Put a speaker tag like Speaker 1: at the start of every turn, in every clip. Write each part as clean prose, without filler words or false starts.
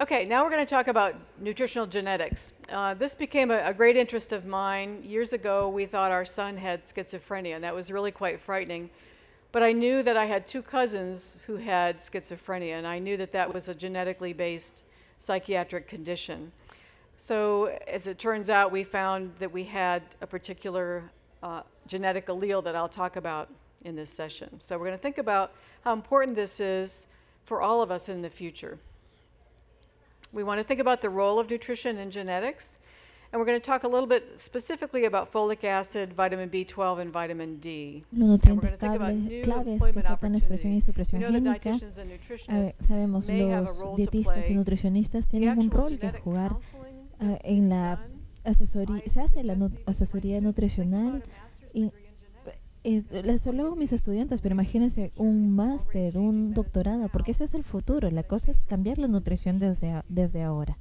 Speaker 1: Okay, now we're going to talk about nutritional genetics. This became a great interest of mine. Years ago, we thought our son had schizophrenia, and that was really quite frightening. But I knew that I had two cousins who had schizophrenia, and I knew that that was a genetically based psychiatric condition. So, as it turns out, we found that we had a particular genetic allele that I'll talk about in this session. So, we're going to think about how important this is for all of us in the future. We want to think about the role of nutrition in genetics, and we're going to talk a little bit specifically about folic acid, vitamin B12, and vitamin D.
Speaker 2: Los
Speaker 1: And we're
Speaker 2: nutrientes
Speaker 1: going to think about new
Speaker 2: claves que
Speaker 1: employment
Speaker 2: afectan la expresión y
Speaker 1: opportunities. We
Speaker 2: supresión
Speaker 1: know that
Speaker 2: génica.
Speaker 1: dietitians and nutritionists
Speaker 2: Sabemos,
Speaker 1: may have a
Speaker 2: los
Speaker 1: role to
Speaker 2: dietistas y
Speaker 1: play.
Speaker 2: nutricionistas
Speaker 1: The
Speaker 2: tienen un
Speaker 1: actual
Speaker 2: rol que
Speaker 1: genetic
Speaker 2: jugar
Speaker 1: counseling
Speaker 2: en la
Speaker 1: done.
Speaker 2: asesoría. Se hace la
Speaker 1: I
Speaker 2: asesoría
Speaker 1: students think
Speaker 2: nutricional.
Speaker 1: about a master's
Speaker 2: Y,
Speaker 1: degree in genetics.
Speaker 2: eso luego mis estudiantes, pero imagínense un máster, un doctorado, porque ese es el futuro. La cosa es cambiar la nutrición desde ahora,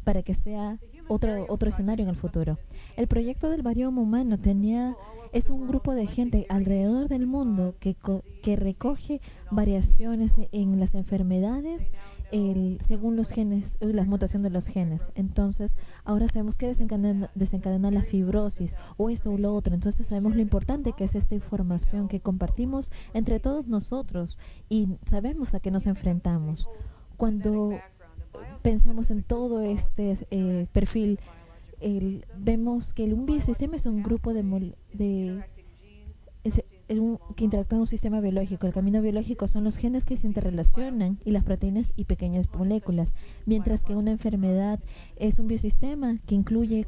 Speaker 2: para que sea otro escenario en el futuro. El proyecto del varioma humano es un grupo de gente alrededor del mundo que recoge variaciones en las enfermedades según los genes, la mutación de los genes. Entonces, ahora sabemos que desencadena la fibrosis o esto o lo otro. Entonces, sabemos lo importante que es esta información que compartimos entre todos nosotros y sabemos a qué nos enfrentamos. Cuando pensamos en todo este perfil, vemos que un biosistema es un grupo que interactúa en un sistema biológico. El camino biológico son los genes que se interrelacionan y las proteínas y pequeñas moléculas, mientras que una enfermedad es un biosistema que incluye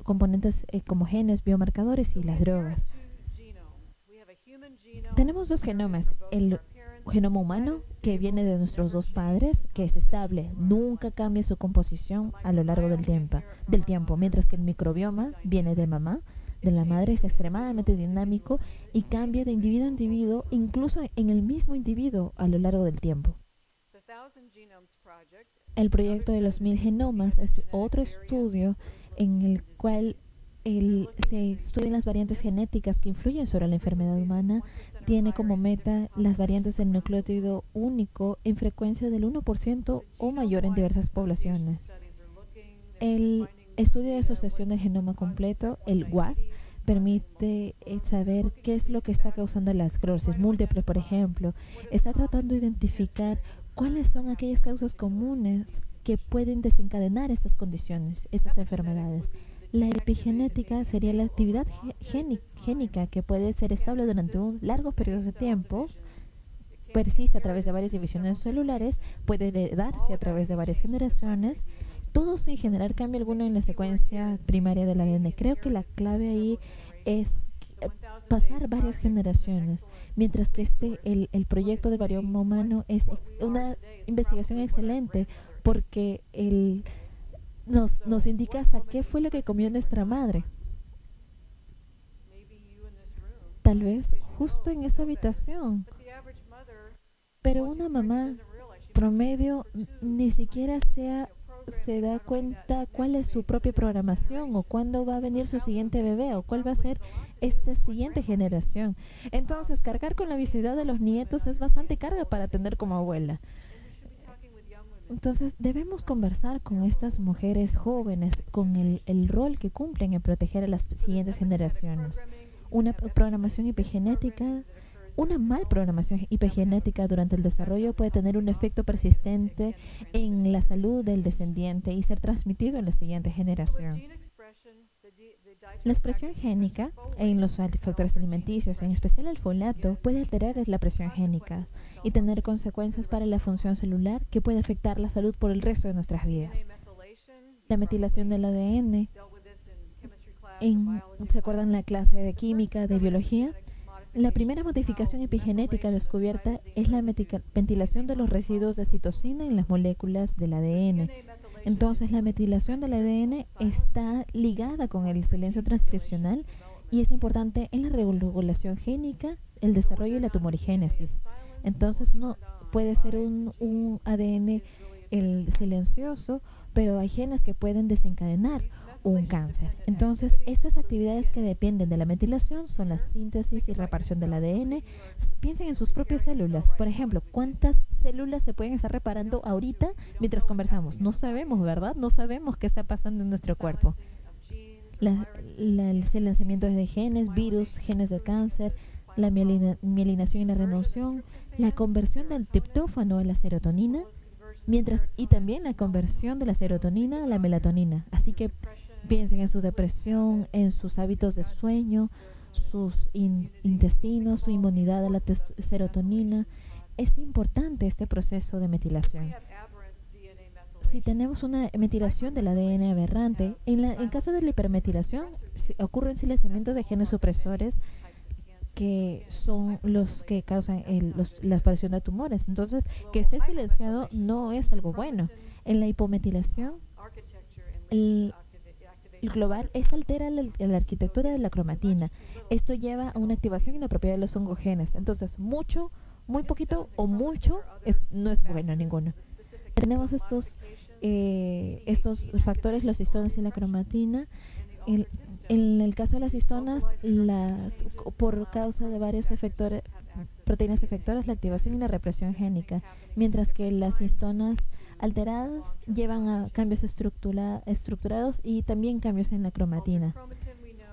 Speaker 2: componentes como genes, biomarcadores y las drogas. Tenemos dos genomas, el genoma humano, que viene de nuestros dos padres, que es estable, nunca cambia su composición a lo largo del tiempo, mientras que el microbioma viene de la madre, es extremadamente dinámico y cambia de individuo a individuo, incluso en el mismo individuo a lo largo del tiempo. El proyecto de los 1000 genomas es otro estudio en el cual se estudian las variantes genéticas que influyen sobre la enfermedad humana. Tiene como meta las variantes del nucleótido único en frecuencia del 1% o mayor en diversas poblaciones. El estudio de asociación del genoma completo, el WAS, permite saber qué es lo que está causando la esclerosis múltiple, por ejemplo. Está tratando de identificar cuáles son aquellas causas comunes que pueden desencadenar estas condiciones, estas enfermedades. La epigenética sería la actividad génica que puede ser estable durante largos periodos de tiempo, persiste a través de varias divisiones celulares, puede heredarse a través de varias generaciones, todo sin generar cambio alguno en la secuencia primaria del ADN. Creo que la clave ahí es pasar varias generaciones, mientras que el proyecto de varioma humano es una investigación excelente porque nos indica hasta qué fue lo que comió nuestra madre. Tal vez justo en esta habitación. Pero una mamá promedio ni siquiera se da cuenta cuál es su propia programación o cuándo va a venir su siguiente bebé o cuál va a ser esta siguiente generación. Entonces, cargar con la obesidad de los nietos es bastante carga para tener como abuela. Entonces, debemos conversar con estas mujeres jóvenes con el rol que cumplen en proteger a las siguientes generaciones. Una mal programación epigenética durante el desarrollo puede tener un efecto persistente en la salud del descendiente y ser transmitido en la siguiente generación. La expresión génica en los factores alimenticios, en especial el folato, puede alterar la presión génica y tener consecuencias para la función celular que puede afectar la salud por el resto de nuestras vidas. La metilación del ADN, ¿se acuerdan la clase de química, de biología? La primera modificación epigenética descubierta es la metilación de los residuos de citosina en las moléculas del ADN. Entonces, la metilación del ADN está ligada con el silencio transcripcional y es importante en la regulación génica, el desarrollo y la tumorigénesis. Entonces, no puede ser un ADN silencioso, pero hay genes que pueden desencadenar un cáncer. Entonces, estas actividades que dependen de la metilación son la síntesis y reparación del ADN. Piensen en sus propias células. Por ejemplo, ¿cuántas células se pueden estar reparando ahorita mientras conversamos? No sabemos, ¿verdad? No sabemos qué está pasando en nuestro cuerpo. El silenciamiento de genes, virus, genes de cáncer, la mielinación y la renovación, la conversión del triptófano a la serotonina, y también la conversión de la serotonina a la melatonina. Así que piensen en su depresión, en sus hábitos de sueño, sus intestinos, su inmunidad a la serotonina. Es importante este proceso de metilación. Si tenemos una metilación del ADN aberrante, en caso de la hipermetilación, ocurre un silenciamiento de genes supresores que son los que causan la aparición de tumores. Entonces, que esté silenciado no es algo bueno. En la hipometilación, el global, esta altera la arquitectura de la cromatina. Esto lleva a una activación inapropiada de los oncogenes. Entonces, mucho, muy poquito o mucho no es bueno ninguno. Tenemos estos factores, los histonas y la cromatina. En el caso de las histonas, por causa de varios proteínas efectoras, la activación y la represión génica, mientras que las histonas alteradas llevan a cambios estructurados y también cambios en la cromatina.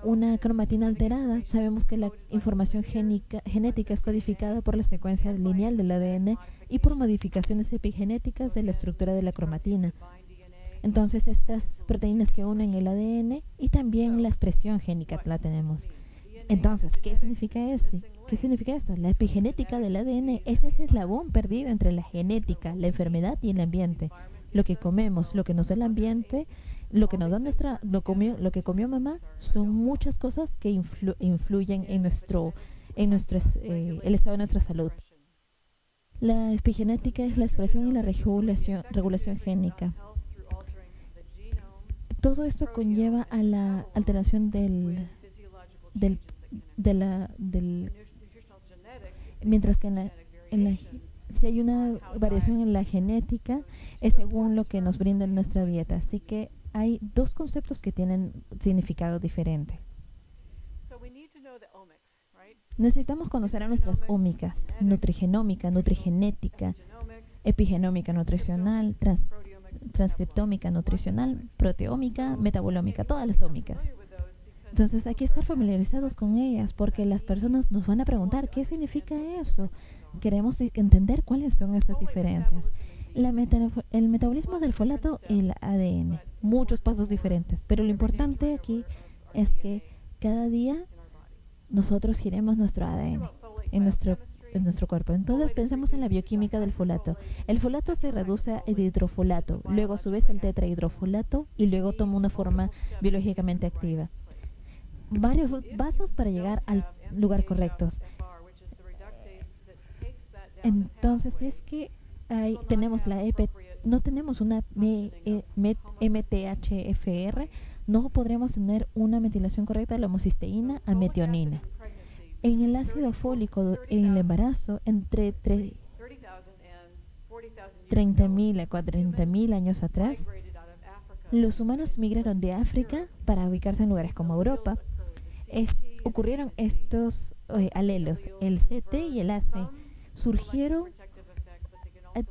Speaker 2: Una cromatina alterada, sabemos que la información genética es codificada por la secuencia lineal del ADN y por modificaciones epigenéticas de la estructura de la cromatina. Entonces, estas proteínas que unen el ADN y también la expresión génica la tenemos. Entonces, ¿qué significa esto? ¿Qué significa esto? La epigenética del ADN es ese eslabón perdido entre la genética, la enfermedad y el ambiente. Lo que comemos, lo que nos da el ambiente, lo que nos da lo que comió mamá, son muchas cosas que influyen en el estado de nuestra salud. La epigenética es la expresión y la regulación génica. Todo esto conlleva a la alteración mientras que si hay una variación en la genética, es según lo que nos brinda nuestra dieta. Así que hay dos conceptos que tienen significado diferente. Necesitamos conocer a nuestras ómicas: nutrigenómica, nutrigenética, epigenómica nutricional, transcriptómica nutricional, proteómica, metabolómica, todas las ómicas. Entonces hay que estar familiarizados con ellas porque las personas nos van a preguntar ¿qué significa eso? Queremos entender cuáles son estas diferencias. El metabolismo del folato y el ADN, muchos pasos diferentes, pero lo importante aquí es que cada día nosotros giremos nuestro ADN en nuestro cuerpo. Entonces pensemos en la bioquímica del folato. El folato se reduce a hidrofolato, luego a su vez el tetrahidrofolato y luego toma una forma biológicamente activa. Varios pasos para llegar al lugar correcto. Entonces, si es que tenemos no tenemos una MTHFR, no podremos tener una metilación correcta de la homocisteína a metionina. En el ácido fólico, en el embarazo, entre 30.000 a 40.000 años atrás, los humanos migraron de África para ubicarse en lugares como Europa. Ocurrieron estos alelos, el CT y el AC. Surgieron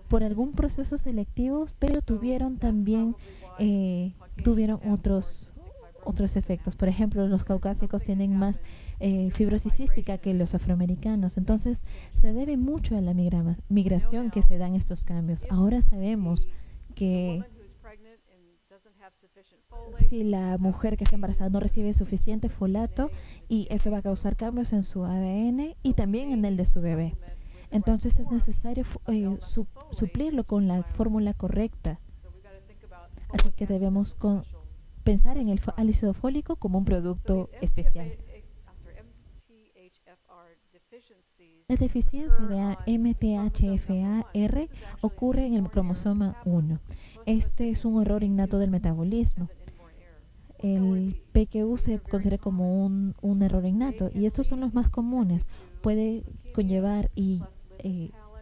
Speaker 2: por algún proceso selectivo, pero tuvieron también otros efectos. Por ejemplo, los caucásicos tienen más fibrosis cística que los afroamericanos. Entonces, se debe mucho a la migración que se dan estos cambios. Ahora sabemos que si la mujer que está embarazada no recibe suficiente folato, y eso va a causar cambios en su ADN y también en el de su bebé. Entonces es necesario suplirlo con la fórmula correcta. Así que debemos pensar en el ácido fólico como un producto especial. La deficiencia de MTHFR ocurre en el cromosoma 1. Este es un error innato del metabolismo. El PQU se considera como un error innato y estos son los más comunes. Puede conllevar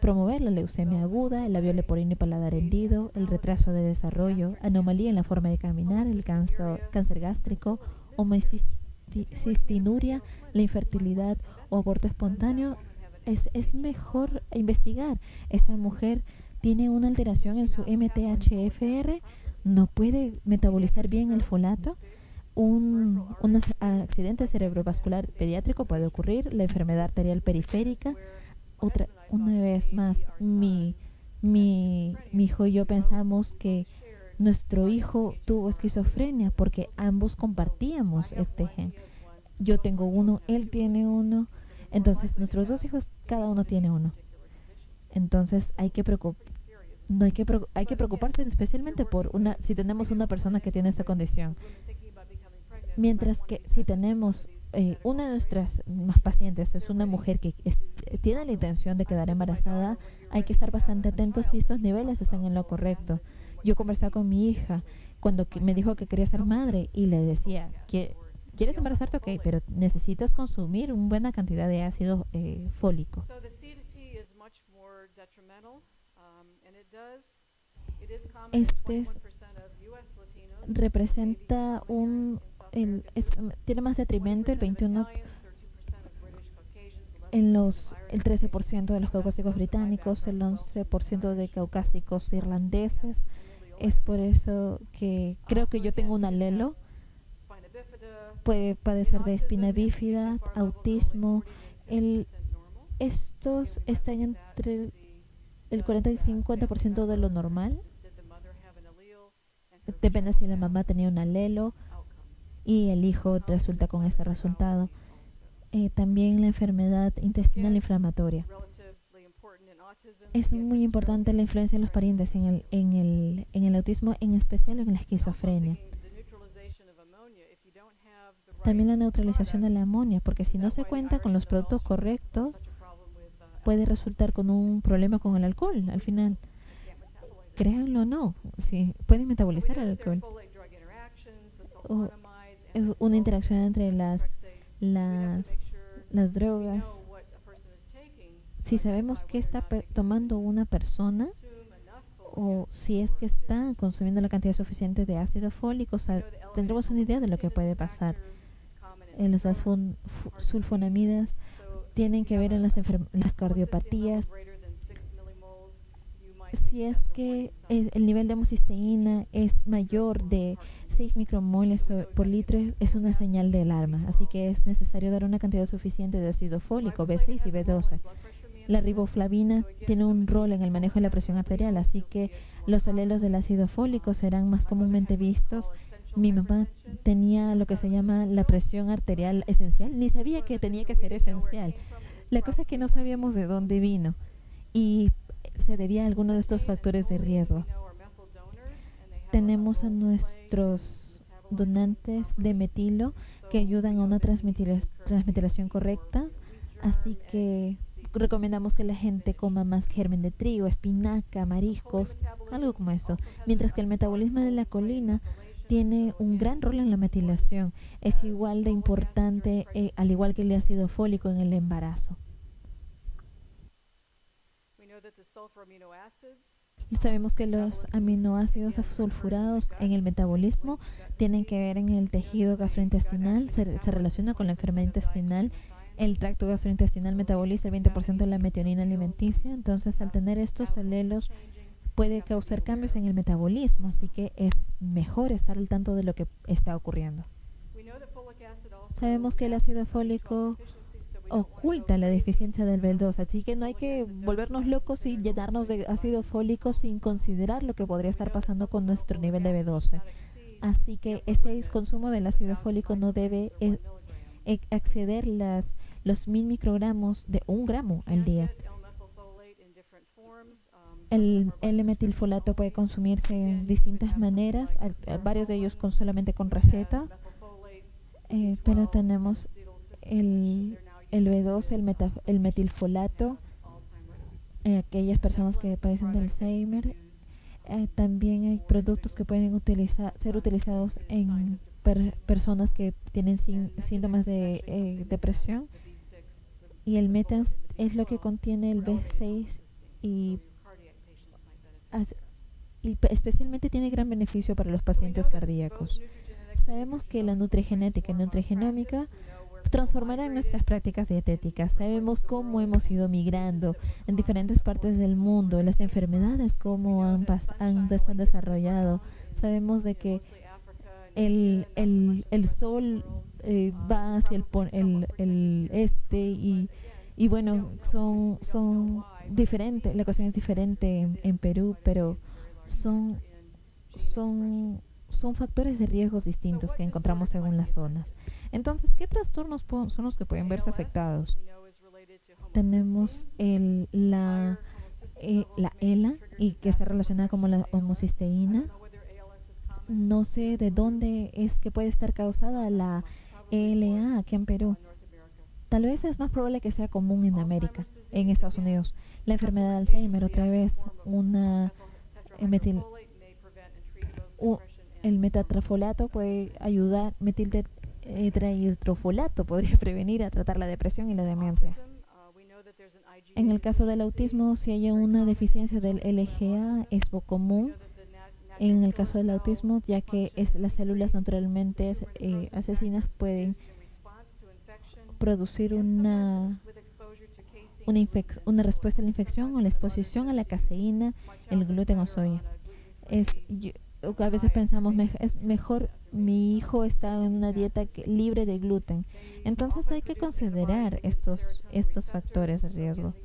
Speaker 2: promover la leucemia aguda, el labio leporino y paladar hendido, el retraso de desarrollo, anomalía en la forma de caminar, el cáncer gástrico, homocistinuria, la infertilidad o aborto espontáneo. Es mejor investigar. Esta mujer tiene una alteración en su MTHFR, no puede metabolizar bien el folato. Un accidente cerebrovascular pediátrico puede ocurrir, la enfermedad arterial periférica. Una vez más, mi hijo y yo pensamos que nuestro hijo tuvo esquizofrenia porque ambos compartíamos este gen. Yo tengo uno, él tiene uno, entonces nuestros dos hijos, cada uno tiene uno. Entonces hay que preocuparse especialmente si tenemos una persona que tiene esta condición. Mientras que si tenemos una de nuestras pacientes es una mujer que tiene la intención de quedar embarazada, hay que estar bastante atentos si estos niveles están en lo correcto. Yo conversaba con mi hija cuando me dijo que quería ser madre y le decía que ¿quieres embarazarte? Ok, pero necesitas consumir una buena cantidad de ácido fólico. Representa tiene más detrimento el 21 el 13% de los caucásicos británicos, el 11% de caucásicos irlandeses. Es por eso que creo que yo tengo un alelo. Puede padecer de espina bífida, autismo. Estos están entre el 40 y 50% de lo normal. Depende si la mamá tenía un alelo y el hijo resulta con este resultado. También la enfermedad intestinal inflamatoria. Es muy importante la influencia de los parientes en el autismo, en especial en la esquizofrenia. También la neutralización de la amonia, porque si no se cuenta con los productos correctos, puede resultar con un problema con el alcohol al final. Créanlo o no, sí, pueden metabolizar el alcohol. O una interacción entre las drogas. Si sabemos qué está tomando una persona o si es que está consumiendo la cantidad suficiente de ácido fólico, tendremos una idea de lo que puede pasar. Las sulfonamidas tienen que ver en las cardiopatías. Si es que el nivel de homocisteína es mayor de 6 micromoles por litro, es una señal de alarma. Así que es necesario dar una cantidad suficiente de ácido fólico, B6 y B12. La riboflavina tiene un rol en el manejo de la presión arterial, así que los alelos del ácido fólico serán más comúnmente vistos. Mi mamá tenía lo que se llama la presión arterial esencial. Ni sabía que tenía que ser esencial. La cosa es que no sabíamos de dónde vino y se debía a alguno de estos factores de riesgo. Tenemos a nuestros donantes de metilo que ayudan a una transmetilación correcta, así que recomendamos que la gente coma más germen de trigo, espinaca, mariscos, algo como eso. Mientras que el metabolismo de la colina tiene un gran rol en la metilación. Es igual de importante, al igual que el ácido fólico en el embarazo. Sabemos que los aminoácidos sulfurados en el metabolismo tienen que ver en el tejido gastrointestinal, se relaciona con la enfermedad intestinal. El tracto gastrointestinal metaboliza el 20% de la metionina alimenticia, entonces al tener estos alelos puede causar cambios en el metabolismo, así que es mejor estar al tanto de lo que está ocurriendo. Sabemos que el ácido fólico oculta la deficiencia del B2, así que no hay que volvernos locos y llenarnos de ácido fólico sin considerar lo que podría estar pasando con nuestro nivel de B12. Así que este consumo del ácido fólico no debe exceder los 1000 microgramos de 1 gramo al día. El L-metilfolato puede consumirse en distintas maneras, varios de ellos solamente con recetas, pero tenemos el B2, el metilfolato, aquellas personas que padecen de Alzheimer. También hay productos que pueden ser utilizados en personas que tienen síntomas de depresión. Y el metans es lo que contiene el B6 y, as- especialmente tiene gran beneficio para los pacientes cardíacos. Sabemos que la nutrigenética y nutrigenómica transformarán nuestras prácticas dietéticas. Sabemos cómo hemos ido migrando en diferentes partes del mundo, las enfermedades, cómo se han desarrollado. Sabemos de que el sol va hacia el este y bueno, son diferentes. La cuestión es diferente en Perú, pero son, son factores de riesgos distintos que encontramos según las zonas. Entonces, ¿qué trastornos son los que pueden verse afectados? Tenemos la ELA, y que está relacionada con la homocisteína. No sé de dónde es que puede estar causada la ELA aquí en Perú. Tal vez es más probable que sea común en América, en Estados Unidos. La enfermedad de Alzheimer, otra vez, el metatrafolato puede ayudar, metiltetrahidrofolato podría prevenir a tratar la depresión y la demencia. En el caso del autismo, si hay una deficiencia del LGA, es poco común. En el caso del autismo, ya que las células naturalmente asesinas pueden producir una respuesta a la infección o la exposición a la caseína, el gluten o soya. A veces pensamos, es mejor mi hijo está en una dieta libre de gluten. Entonces hay que considerar estos factores de riesgo.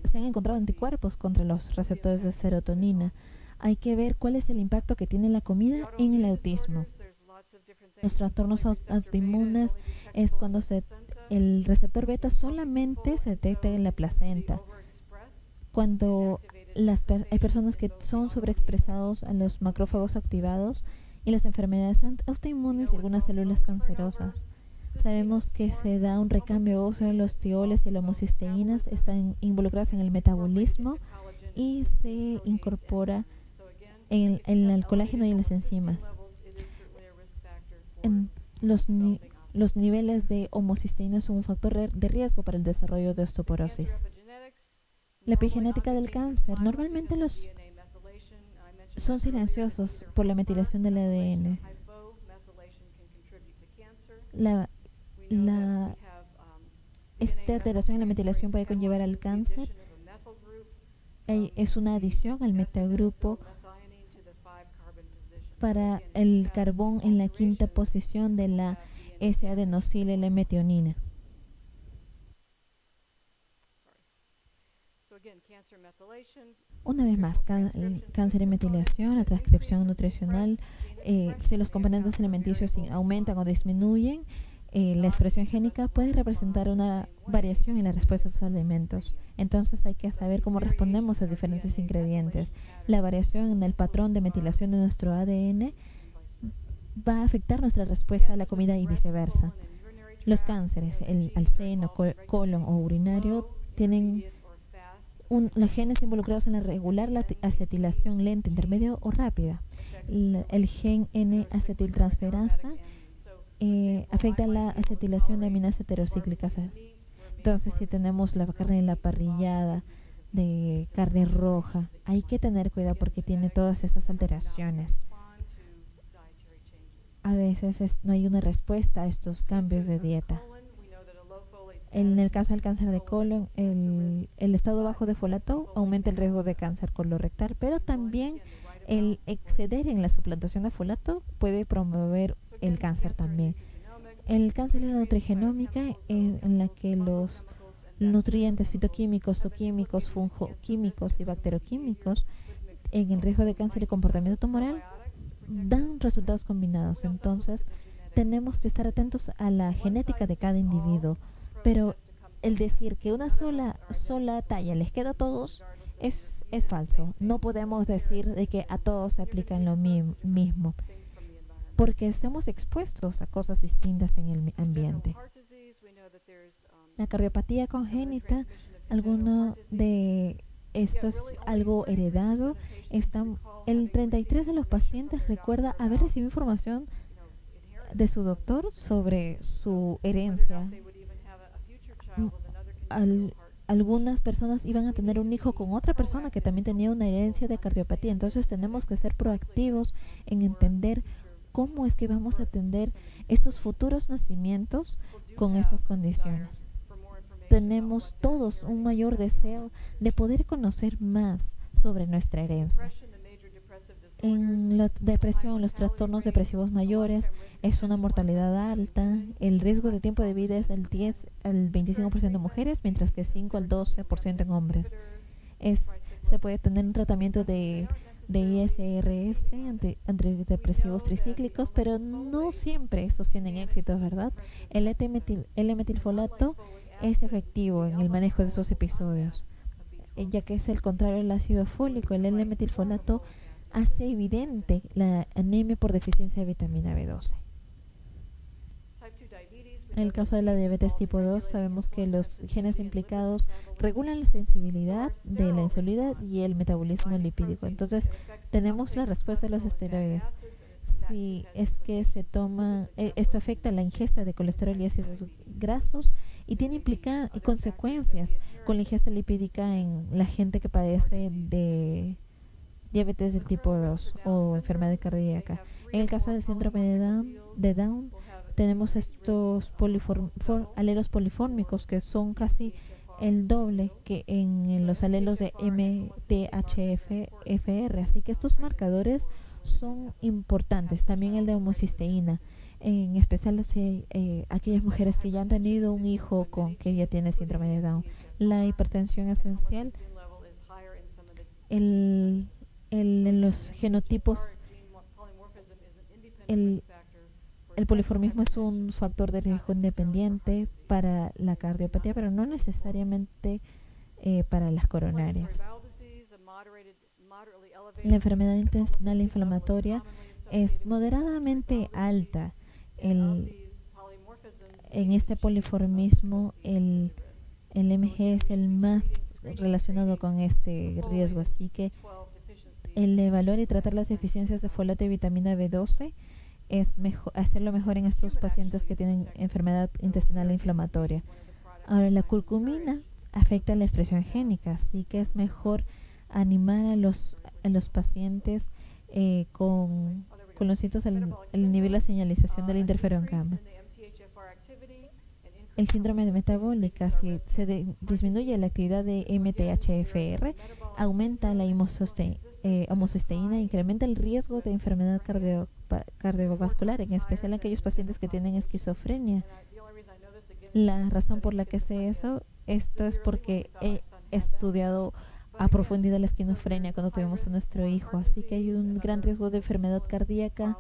Speaker 2: Se han encontrado anticuerpos contra los receptores de serotonina. Hay que ver cuál es el impacto que tiene la comida en el autismo. Los trastornos autoinmunes es cuando el receptor beta solamente se detecta en la placenta. Cuando hay personas que son sobreexpresados a los macrófagos activados y las enfermedades autoinmunes y algunas células cancerosas. Sabemos que se da un recambio óseo en los tioles y las homocisteínas, están involucradas en el metabolismo y se incorpora en el colágeno y en las enzimas. Los niveles de homocisteína son un factor de riesgo para el desarrollo de osteoporosis. La epigenética del cáncer. Normalmente son silenciosos por la metilación del ADN. Esta alteración en la metilación puede conllevar al cáncer. Es una adición al metagrupo para el carbón en la quinta posición de la S-adenosila-metionina. Una vez más, cáncer y metilación, la transcripción nutricional, si los componentes alimenticios aumentan o disminuyen, la expresión génica puede representar una variación en la respuesta a sus alimentos. Entonces hay que saber cómo respondemos a diferentes ingredientes. La variación en el patrón de metilación de nuestro ADN va a afectar nuestra respuesta a la comida y viceversa. Los cánceres, al seno, colon o urinario, tienen los genes involucrados en regular la acetilación lenta, intermedia o rápida. El gen N-acetiltransferasa afecta la acetilación de aminas heterocíclicas. Entonces, si tenemos la carne en la parrillada, de carne roja, hay que tener cuidado porque tiene todas estas alteraciones. A veces no hay una respuesta a estos cambios de dieta. En el caso del cáncer de colon, el estado bajo de folato aumenta el riesgo de cáncer colorectal, pero también el exceder en la suplantación de folato puede promover el cáncer también. El cáncer en la nutrigenómica, en la que los nutrientes fitoquímicos, zooquímicos, fungoquímicos y bacteroquímicos en el riesgo de cáncer y comportamiento tumoral dan resultados combinados. Entonces, tenemos que estar atentos a la genética de cada individuo. Pero el decir que una sola talla les queda a todos es falso. No podemos decir de que a todos se aplican lo mismo, porque estamos expuestos a cosas distintas en el ambiente. La cardiopatía congénita, alguno de estos algo heredado, el 33% de los pacientes recuerda haber recibido información de su doctor sobre su herencia. algunas personas iban a tener un hijo con otra persona que también tenía una herencia de cardiopatía. Entonces tenemos que ser proactivos en entender cómo es que vamos a atender estos futuros nacimientos con estas condiciones. Tenemos todos un mayor deseo de poder conocer más sobre nuestra herencia. En la depresión, los trastornos depresivos mayores, es una mortalidad alta. El riesgo de tiempo de vida es del 10 al 25% en mujeres, mientras que 5 al 12% en hombres. Se puede tener un tratamiento de ISRS, antidepresivos tricíclicos, pero no siempre estos tienen éxito, ¿verdad? El L-metilfolato es efectivo en el manejo de esos episodios, ya que es el contrario al ácido fólico. El L-metilfolato hace evidente la anemia por deficiencia de vitamina B12. En el caso de la diabetes tipo 2, sabemos que los genes implicados regulan la sensibilidad de la insulina y el metabolismo lipídico. Entonces, tenemos la respuesta de los esteroides. Si es que se toma, esto afecta la ingesta de colesterol y ácidos grasos y tiene consecuencias con la ingesta lipídica en la gente que padece de diabetes del tipo 2 o enfermedad cardíaca. En el caso del síndrome de Down tenemos estos alelos polifórmicos que son casi el doble que en los alelos de MTHFR. Así que estos marcadores son importantes. También el de homocisteína, en especial si aquellas mujeres que ya han tenido un hijo que ya tiene síndrome de Down. La hipertensión esencial, en los genotipos, el poliformismo es un factor de riesgo independiente para la cardiopatía, pero no necesariamente para las coronarias. La enfermedad intestinal inflamatoria es moderadamente alta. En este poliformismo, el MG es el más relacionado con este riesgo, así que el evaluar y tratar las deficiencias de folato y vitamina B12 es hacerlo mejor en estos pacientes que tienen enfermedad intestinal inflamatoria. Ahora, la curcumina afecta la expresión génica, así que es mejor animar a los pacientes con los síntomas al nivel de la señalización del interferón gamma. El síndrome de metabólica, si se disminuye la actividad de MTHFR, aumenta la homocisteína, incrementa el riesgo de enfermedad cardiovascular, en especial en aquellos pacientes que tienen esquizofrenia. La razón por la que sé esto es porque he estudiado a profundidad la esquizofrenia cuando tuvimos a nuestro hijo, así que hay un gran riesgo de enfermedad cardíaca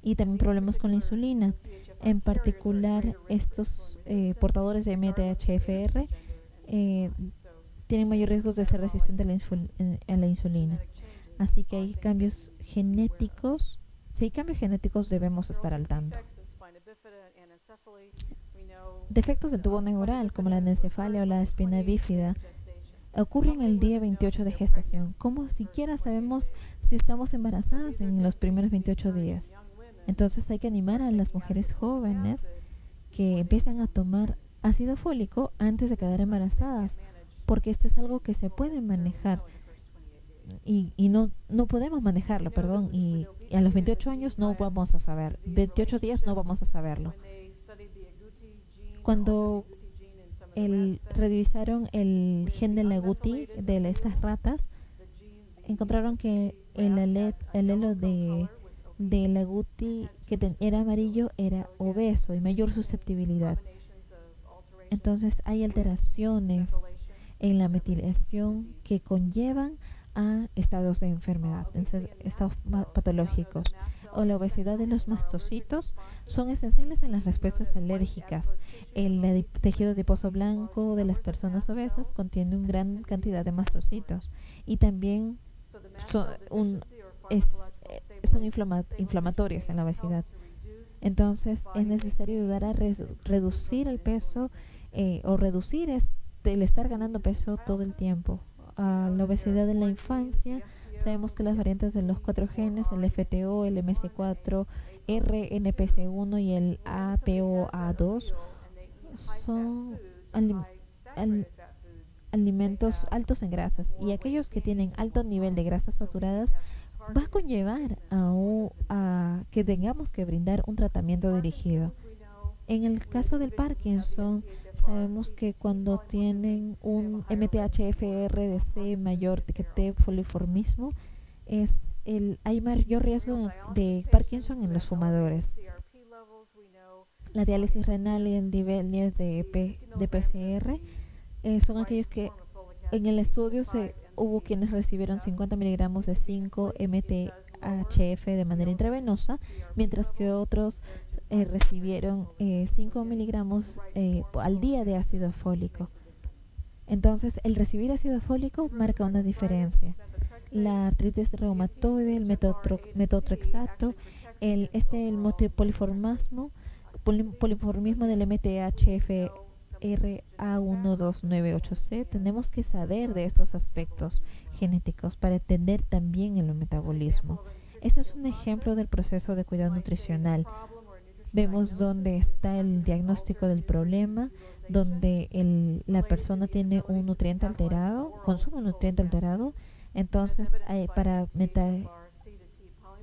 Speaker 2: y también problemas con la insulina. En particular, estos portadores de MTHFR tienen mayor riesgo de ser resistentes a la insulina. Así que hay cambios genéticos. Si hay cambios genéticos, debemos estar al tanto. Defectos del tubo neural, como la anencefalia o la espina bífida, ocurren el día 28 de gestación. ¿Cómo siquiera sabemos si estamos embarazadas en los primeros 28 días? Entonces hay que animar a las mujeres jóvenes que empiecen a tomar ácido fólico antes de quedar embarazadas, porque esto es algo que se puede manejar y no podemos manejarlo, perdón, y a los 28 años no vamos a saber, 28 días no vamos a saberlo. Cuando revisaron el gen del agouti de estas ratas, encontraron que el alelo del agouti que era amarillo era obeso y mayor susceptibilidad. Entonces hay alteraciones en la metilación que conllevan a estados de enfermedad, estados patológicos. O la obesidad de los mastocitos son esenciales en las respuestas alérgicas. El tejido adiposo blanco de las personas obesas contiene una gran cantidad de mastocitos y también son inflamatorios en la obesidad. Entonces es necesario ayudar a reducir el peso o reducir el estar ganando peso todo el tiempo. La obesidad en la infancia, sabemos que las variantes de los 4 genes, el FTO, el MC4, RNPC1 y el APOA2, alimentos altos en grasas y aquellos que tienen alto nivel de grasas saturadas, va a conllevar a que tengamos que brindar un tratamiento dirigido. En el caso del Parkinson, sabemos que cuando tienen un MTHFR de mayor que T poliformismo, hay mayor riesgo de Parkinson en los fumadores. La diálisis renal y el niveles de PCR son aquellos que en el estudio hubo quienes recibieron 50 miligramos de 5 MTHF de manera intravenosa, mientras que otros recibieron 5 miligramos al día de ácido fólico. Entonces, el recibir ácido fólico marca una diferencia. La artritis reumatoide, el metotrexato, el poliformismo del MTHFR A12980C. Tenemos que saber de estos aspectos genéticos para entender también el metabolismo. Este es un ejemplo del proceso de cuidado nutricional. Vemos dónde está el diagnóstico del problema, donde la persona tiene un nutriente alterado, consume un nutriente alterado, entonces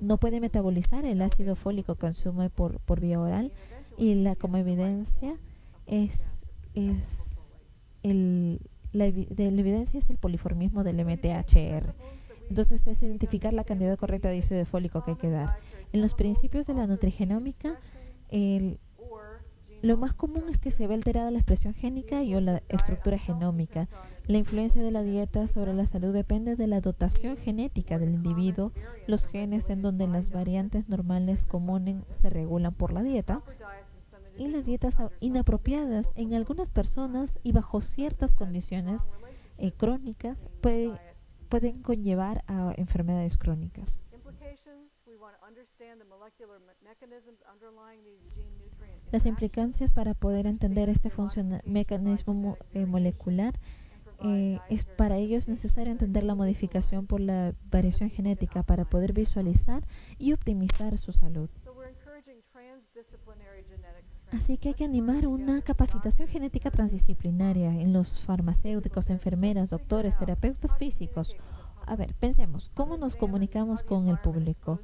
Speaker 2: no puede metabolizar el ácido fólico que consume por vía oral, y como evidencia la evidencia es el poliformismo del MTHR. Entonces es identificar la cantidad correcta de ácido fólico que hay que dar. En los principios de la nutrigenómica, lo más común es que se ve alterada la expresión génica o la estructura genómica. La influencia de la dieta sobre la salud depende de la dotación genética del individuo, los genes en donde las variantes normales comunes se regulan por la dieta, y las dietas inapropiadas en algunas personas y bajo ciertas condiciones crónicas pueden conllevar a enfermedades crónicas. Las implicancias para poder entender este mecanismo molecular para ello es necesario entender la modificación por la variación genética para poder visualizar y optimizar su salud. Así que hay que animar una capacitación genética transdisciplinaria en los farmacéuticos, enfermeras, doctores, terapeutas físicos. A ver, pensemos, ¿cómo nos comunicamos con el público?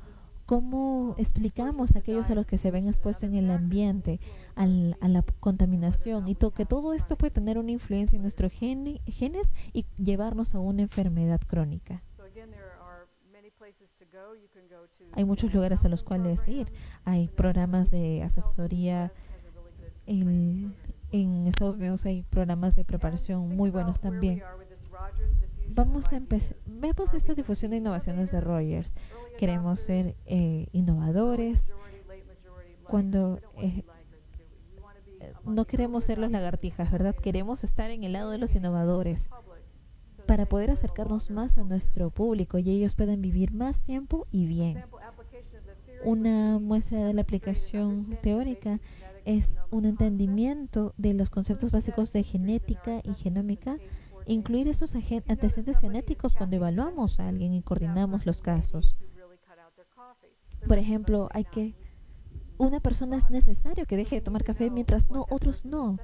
Speaker 2: ¿Cómo explicamos a aquellos a los que se ven expuestos en el ambiente, a la contaminación, y que todo esto puede tener una influencia en nuestros genes y llevarnos a una enfermedad crónica? Hay muchos lugares a los cuales ir. Hay programas de asesoría. En Estados Unidos hay programas de preparación muy buenos también. Vamos a empezar. Vemos esta difusión de innovaciones de Rogers. Queremos ser innovadores. No queremos ser los lagartijas, ¿verdad? Queremos estar en el lado de los innovadores para poder acercarnos más a nuestro público y ellos puedan vivir más tiempo y bien. Una muestra de la aplicación teórica es un entendimiento de los conceptos básicos de genética y genómica, incluir esos antecedentes genéticos cuando evaluamos a alguien y coordinamos los casos. Por ejemplo, una persona es necesario que deje de tomar café mientras otros no.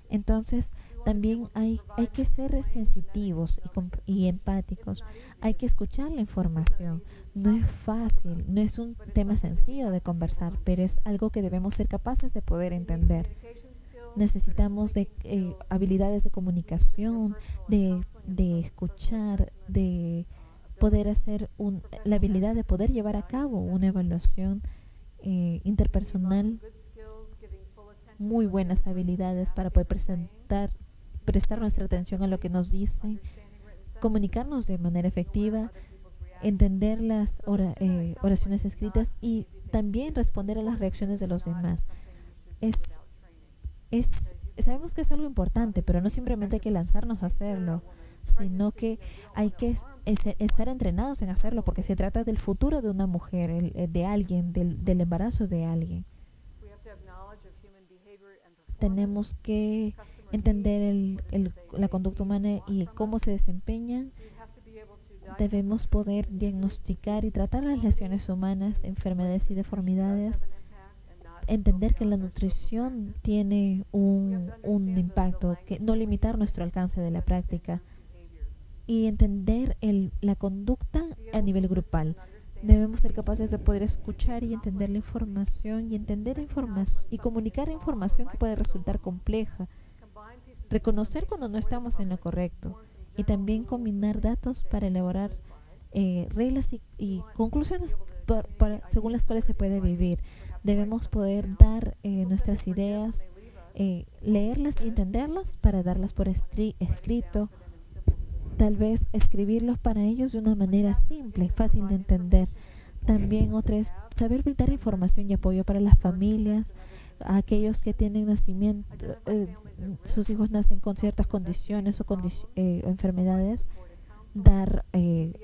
Speaker 2: Entonces, también hay que ser sensitivos y empáticos. Hay que escuchar la información. No es fácil, no es un tema sencillo de conversar, pero es algo que debemos ser capaces de poder entender. Necesitamos de habilidades de comunicación, de escuchar, de poder hacer la habilidad de poder llevar a cabo una evaluación interpersonal, muy buenas habilidades para poder prestar nuestra atención a lo que nos dicen, comunicarnos de manera efectiva, entender las oraciones escritas y también responder a las reacciones de los demás. Sabemos que es algo importante, pero no simplemente hay que lanzarnos a hacerlo, sino que hay que estar entrenados en hacerlo, porque se trata del futuro de una mujer, de alguien, del embarazo de alguien. Tenemos que entender la conducta humana y cómo se desempeña. Debemos poder diagnosticar y tratar las lesiones humanas, enfermedades y deformidades entender que la nutrición tiene un impacto, que no limitar nuestro alcance de la práctica y entender la conducta a nivel grupal. Debemos ser capaces de poder escuchar y entender la información y entender información y comunicar información que puede resultar compleja. Reconocer cuando no estamos en lo correcto y también combinar datos para elaborar reglas y conclusiones según las cuales se puede vivir. Debemos poder dar nuestras ideas, leerlas y entenderlas para darlas por escrito. Tal vez escribirlos para ellos de una manera simple, fácil de entender. También otra es saber brindar información y apoyo para las familias, a aquellos que tienen nacimiento, sus hijos nacen con ciertas condiciones o enfermedades, dar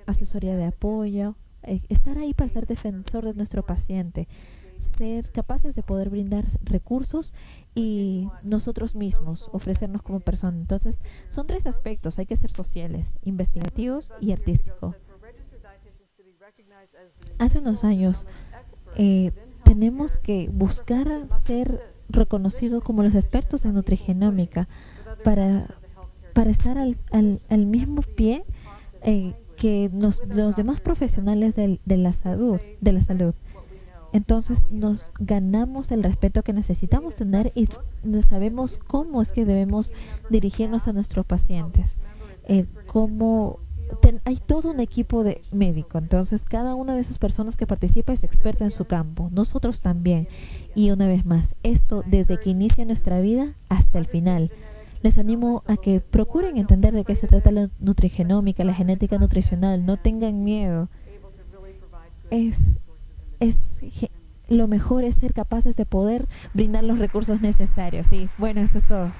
Speaker 2: asesoría de apoyo, estar ahí para ser defensor de nuestro paciente, ser capaces de poder brindar recursos y nosotros mismos ofrecernos como personas. Entonces, son 3 aspectos. Hay que ser sociales, investigativos y artísticos. Hace unos años tenemos que buscar ser reconocidos como los expertos en nutrigenómica para estar al mismo pie que los demás profesionales de la salud. Entonces nos ganamos el respeto que necesitamos tener y sabemos cómo es que debemos dirigirnos a nuestros pacientes. Hay todo un equipo de médico, entonces cada una de esas personas que participa es experta en su campo, nosotros también. Y una vez más, esto desde que inicia nuestra vida hasta el final. Les animo a que procuren entender de qué se trata la nutrigenómica, la genética nutricional, no tengan miedo. Lo mejor es ser capaces de poder brindar los recursos necesarios. Sí, bueno, eso es todo.